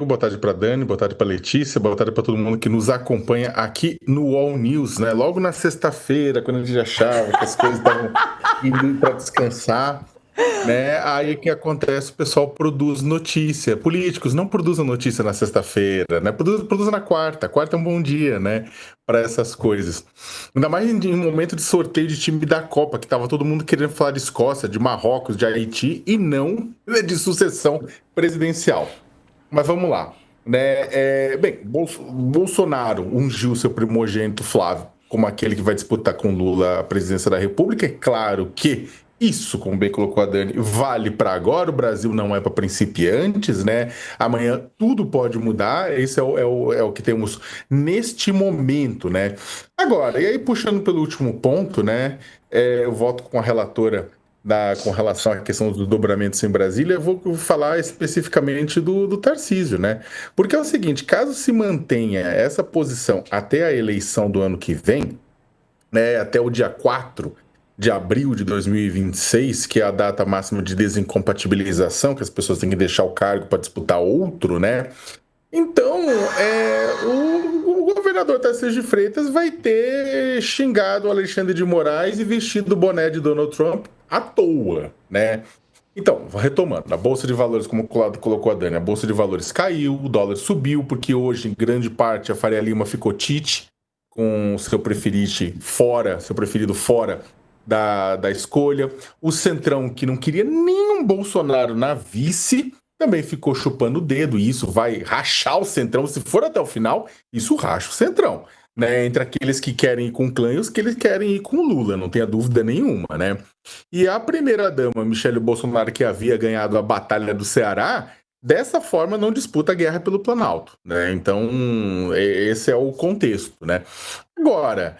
Boa tarde para Dani, boa tarde para Letícia, boa tarde para todo mundo que nos acompanha aqui no All News, né? Logo na sexta-feira, quando a gente achava que as coisas estavam indo para descansar, né? Aí o que acontece? O pessoal produz notícia. Políticos não produzem notícia na sexta-feira, né? Produzem na quarta. Quarta é um bom dia, né? Para essas coisas. Ainda mais em um momento de sorteio de time da Copa, que tava todo mundo querendo falar de Escócia, de Marrocos, de Haiti e não de sucessão presidencial. Mas vamos lá, né? Bem, Bolsonaro ungiu seu primogênito Flávio como aquele que vai disputar com Lula a presidência da República. É claro que isso, como bem colocou a Dani, vale para agora. O Brasil não é para principiantes, né? Amanhã tudo pode mudar. Esse é o que temos neste momento, né? Agora, e aí puxando pelo último ponto, né? Eu volto com a relatora com relação à questão dos dobramentos em Brasília, eu vou falar especificamente do Tarcísio, né? Porque é o seguinte, caso se mantenha essa posição até a eleição do ano que vem, né, até o dia 4 de abril de 2026, que é a data máxima de desincompatibilização, que as pessoas têm que deixar o cargo para disputar outro, né? Então, o governador Tarcísio de Freitas vai ter xingado o Alexandre de Moraes e vestido o boné de Donald Trump à toa, né? Então, retomando, a Bolsa de Valores, como colocou a Dani, a Bolsa de Valores caiu, o dólar subiu, porque hoje, em grande parte, a Faria Lima ficou tite com o seu preferido fora da escolha. O Centrão, que não queria nenhum Bolsonaro na vice, também ficou chupando o dedo, e isso vai rachar o Centrão. Se for até o final, isso racha o Centrão, né? Entre aqueles que querem ir com o clã e os que eles querem ir com o Lula, não tenha dúvida nenhuma, né? E a primeira-dama, Michele Bolsonaro, que havia ganhado a Batalha do Ceará, dessa forma não disputa a guerra pelo Planalto, né? Então, esse é o contexto, né? Agora,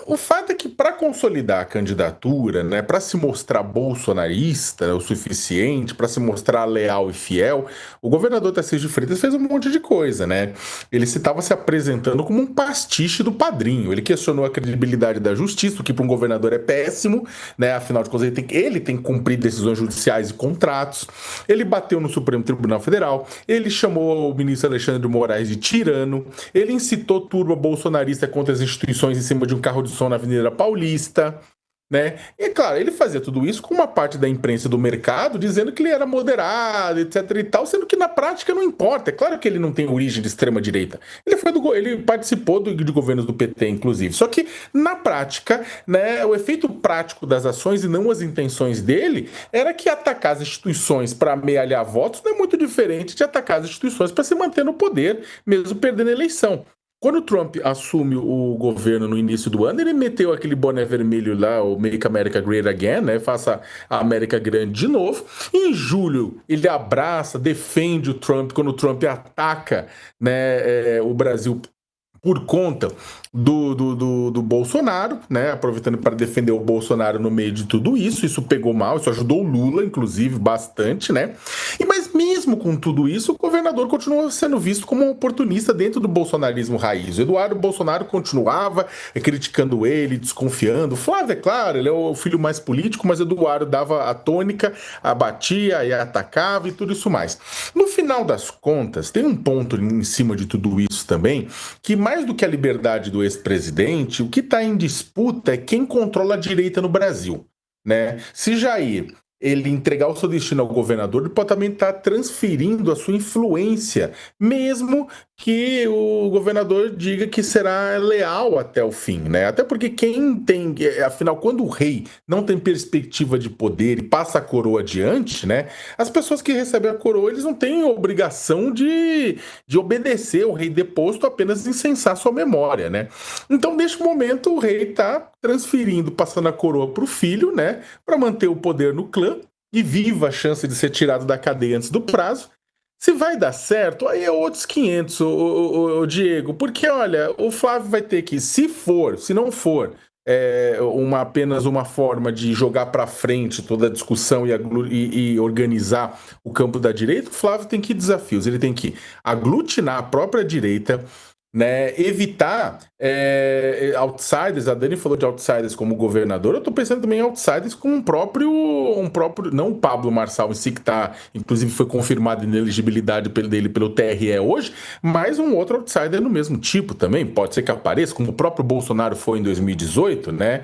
o fato é que para consolidar a candidatura, né, para se mostrar bolsonarista, né, o suficiente, para se mostrar leal e fiel, o governador Tarcísio de Freitas fez um monte de coisa, né? Ele estava se apresentando como um pastiche do padrinho. Ele questionou a credibilidade da justiça, o que para um governador é péssimo, né? Afinal de contas, ele tem que cumprir decisões judiciais e contratos. Ele bateu no Supremo Tribunal Federal, ele chamou o ministro Alexandre de Moraes de tirano, ele incitou turba bolsonarista contra as instituições em cima de um carro de som na Avenida Paulista, né? E claro, ele fazia tudo isso com uma parte da imprensa do mercado dizendo que ele era moderado, etc e tal, sendo que na prática não importa. É claro que ele não tem origem de extrema direita. Ele participou de governos do PT, inclusive. Só que na prática, né, o efeito prático das ações e não as intenções dele era que atacar as instituições para amealhar votos não é muito diferente de atacar as instituições para se manter no poder, mesmo perdendo a eleição. Quando o Trump assume o governo no início do ano, ele meteu aquele boné vermelho lá, o Make America Great Again, né? Faça a América grande de novo. Em julho, ele abraça, defende o Trump quando o Trump ataca, né, o Brasil por conta do Bolsonaro, né? Aproveitando para defender o Bolsonaro no meio de tudo isso. Isso pegou mal, isso ajudou o Lula, inclusive, bastante, né? Mas mesmo com tudo isso, o governador continuou sendo visto como um oportunista dentro do bolsonarismo raiz. O Eduardo Bolsonaro continuava criticando ele, desconfiando. Flávio, é claro, ele é o filho mais político, mas Eduardo dava a tônica, abatia e atacava e tudo isso mais. No final das contas, tem um ponto em cima de tudo isso também, que mais do que a liberdade do ex-presidente, o que está em disputa é quem controla a direita no Brasil, né? Se Jair ele entregar o seu destino ao governador, ele pode também estar transferindo a sua influência, mesmo que o governador diga que será leal até o fim, né? Até porque afinal, quando o rei não tem perspectiva de poder e passa a coroa adiante, né? As pessoas que recebem a coroa, eles não têm obrigação de obedecer ao rei deposto, apenas incensar sua memória, né? Então, neste momento, o rei está transferindo, passando a coroa para o filho, né? Para manter o poder no clã e viva a chance de ser tirado da cadeia antes do prazo. Se vai dar certo, aí é outros 500, Diego, porque olha, o Flávio vai ter que, se não for apenas uma forma de jogar para frente toda a discussão e organizar o campo da direita, o Flávio tem que ir desafios, ele tem que aglutinar a própria direita, né, evitar outsiders. A Dani falou de outsiders como governador, eu estou pensando também em outsiders com um próprio, não o Pablo Marçal em si, que tá, inclusive foi confirmado a inelegibilidade dele pelo TRE hoje, mas um outro outsider no mesmo tipo também, pode ser que apareça, como o próprio Bolsonaro foi em 2018, né?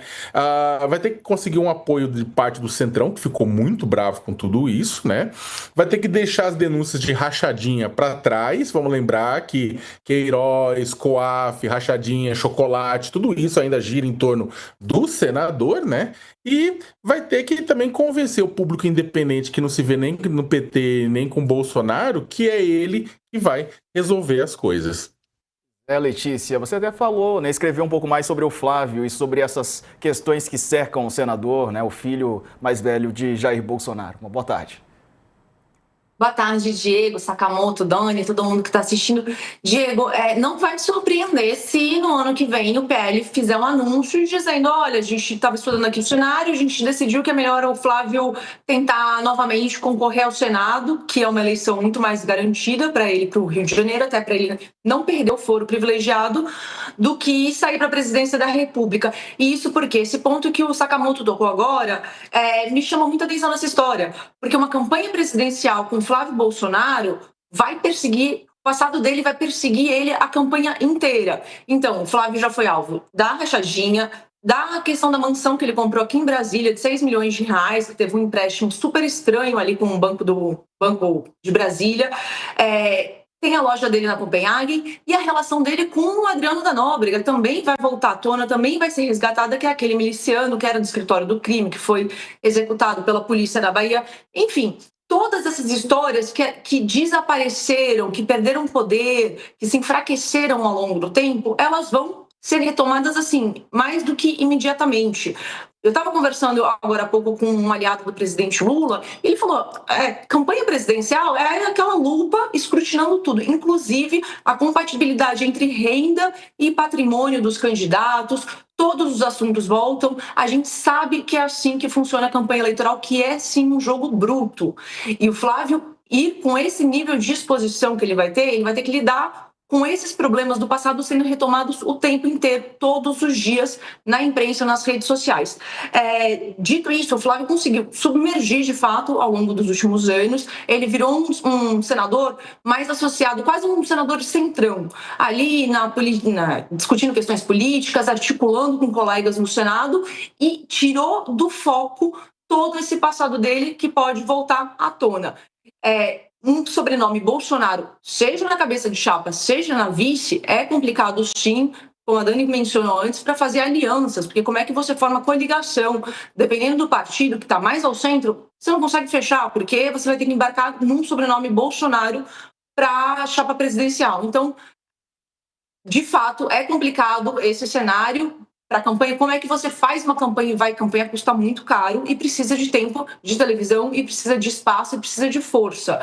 Vai ter que conseguir um apoio de parte do Centrão, que ficou muito bravo com tudo isso, né? Vai ter que deixar as denúncias de rachadinha para trás, vamos lembrar que Queiroz, Coaf, rachadinha, chocolate, tudo isso ainda gira em torno do senador, né? E vai ter que também convencer o público independente que não se vê nem no PT, nem com Bolsonaro, que é ele que vai resolver as coisas. Letícia, você até falou, né, escreveu um pouco mais sobre o Flávio e sobre essas questões que cercam o senador, né, o filho mais velho de Jair Bolsonaro. Uma boa tarde. Boa tarde, Diego, Sakamoto, Dani, todo mundo que está assistindo. Diego, não vai te surpreender se no ano que vem o PL fizer um anúncio dizendo: olha, a gente estava estudando aqui o cenário, a gente decidiu que é melhor o Flávio tentar novamente concorrer ao Senado, que é uma eleição muito mais garantida para ele, para o Rio de Janeiro, até para ele não perder o foro privilegiado, do que sair para a presidência da República. E isso porque esse ponto que o Sakamoto tocou agora me chamou muita atenção nessa história, porque uma campanha presidencial com Flávio Bolsonaro vai perseguir, o passado dele vai perseguir ele a campanha inteira. Então, o Flávio já foi alvo da rachadinha, da questão da mansão que ele comprou aqui em Brasília, de 6 milhões de reais, que teve um empréstimo super estranho ali com o Banco de Brasília. Tem a loja dele na Copenhague e a relação dele com o Adriano da Nóbrega também vai voltar à tona, também vai ser resgatada, que é aquele miliciano que era do escritório do crime, que foi executado pela polícia da Bahia. Enfim, todas essas histórias que desapareceram, que perderam poder, que se enfraqueceram ao longo do tempo, elas vão ser retomadas assim, mais do que imediatamente. Eu estava conversando agora há pouco com um aliado do presidente Lula, e ele falou: campanha presidencial é aquela lupa escrutinando tudo, inclusive a compatibilidade entre renda e patrimônio dos candidatos. Todos os assuntos voltam. A gente sabe que é assim que funciona a campanha eleitoral, que é sim um jogo bruto. E o Flávio, com esse nível de exposição que ele vai ter que lidar com esses problemas do passado sendo retomados o tempo inteiro, todos os dias, na imprensa, nas redes sociais. Dito isso, o Flávio conseguiu submergir, de fato, ao longo dos últimos anos. Ele virou um senador mais associado, quase um senador de centrão, ali discutindo questões políticas, articulando com colegas no Senado, e tirou do foco todo esse passado dele que pode voltar à tona. Um sobrenome Bolsonaro, seja na cabeça de chapa, seja na vice, é complicado sim, como a Dani mencionou antes, para fazer alianças, porque como é que você forma coligação? Dependendo do partido que está mais ao centro, você não consegue fechar, porque você vai ter que embarcar num sobrenome Bolsonaro para a chapa presidencial. Então, de fato, é complicado esse cenário para a campanha. Como é que você faz uma campanha? A campanha custa muito caro e precisa de tempo de televisão, e precisa de espaço, e precisa de força.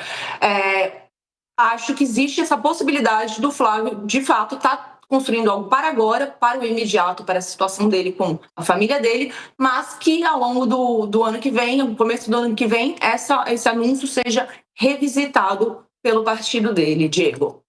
Acho que existe essa possibilidade do Flávio, de fato, estar construindo algo para agora, para o imediato, para a situação dele com a família dele, mas que ao longo do ano que vem, no começo do ano que vem, esse anúncio seja revisitado pelo partido dele, Diego.